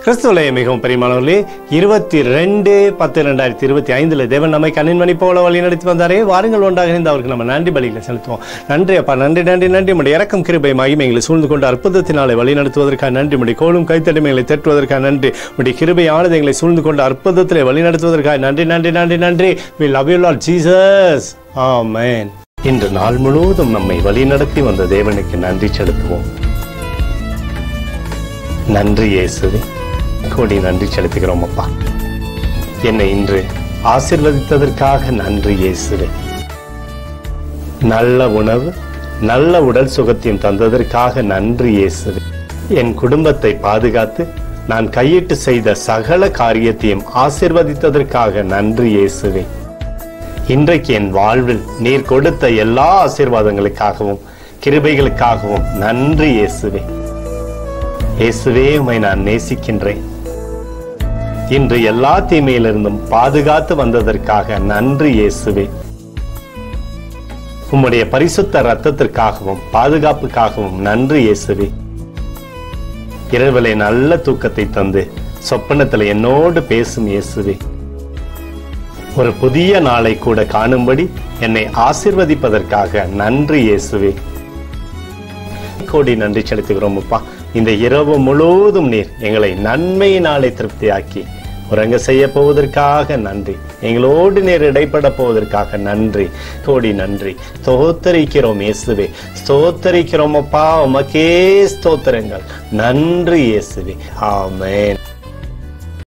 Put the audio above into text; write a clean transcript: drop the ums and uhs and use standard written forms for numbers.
கிறிஸ்துவிலே மிகவும் பிரியமானவர்களே, 22/10/2025 தேவன் நம்மை கண்ணின்மணி போல வழி நடத்தி வந்தாரே. வாருங்கள் ஒன்றாக இருந்து அவருக்கு நம்ம நன்றி பலிகளை செலுத்துவோம். நன்றி அப்பா, நன்றி நன்றி நன்றி. நம்முடைய இறக்கம் கிருபை மகிமை எங்களை சூழ்ந்து கொண்டு அற்புதத்தினாலே வழி நடத்துவதற்காக நன்றி. நம்முடைய கோலும் கைத்தடிமைகளை தட்டுவதற்காக நன்றி. நம்முடைய கிருபையானது எங்களை சூழ்ந்து கொண்டு அற்புதத்திலே வழி நடத்துவதற்காக நன்றி நன்றி நன்றி நன்றி. We love you Lord Jesus. Amen. இன்று நாள் முழுவதும் நம்மை வழி நடத்தி வந்த தேவனுக்கு நன்றி செலுத்துவோம். நன்றி இயேசுவே, கோடி நன்றி செலுத்துகிறோம் அப்பா. என்னை இன்று ஆசீர்வதித்ததற்காக நன்றி இயேசுவே. நல்ல உணவு, நல்ல உடல் சுகத்தையும் தந்ததற்காக நன்றி இயேசுவே. என் குடும்பத்தை பாதுகாத்து நான் கையிட்டு செய்த சகல காரியத்தையும் ஆசீர்வதித்ததற்காக நன்றி இயேசுவே. இன்றைக்கு என் வாழ்வில் நீர் கொடுத்த எல்லா ஆசீர்வாதங்களுக்காகவும் கிருபைகளுக்காகவும் நன்றி இயேசுவே. இயேசுவே, உம்மை நான் நேசிக்கின்றேன். இன்று எல்லா தீமையிலிருந்தும் பாதுகாத்து வந்ததற்காக நன்றி இயேசுவே. உம்முடைய பரிசுத்த இரத்தத்திற்காகவும் பாதுகாப்புக்காகவும் நன்றி இயேசுவே. இரவிலே நல்ல தூக்கத்தை தந்து சொப்பனத்தில் என்னோடு பேசும் இயேசுவே. ஒரு புதிய நாளை கூட காணும்படி என்னை ஆசீர்வதிப்பதற்காக நன்றி இயேசுவே. கோடி நன்றி செலுத்துகிறோம் அப்பா. இந்த இரவு முழுவதும் நீர் எங்களை நன்மையினாலே திருப்தியாக்கி உறங்க செய்ய போவதற்காக நன்றி. எங்களோடு நீர் இடைப்பட போவதற்காக நன்றி. கோடி நன்றி. ஸ்தோத்தரிக்கிறோம் இயேசுவே, ஸ்தோத்தரிக்கிறோம் அப்பா. உமக்கே ஸ்தோத்திரங்கள். நன்றி இயேசுவே. ஆமென்.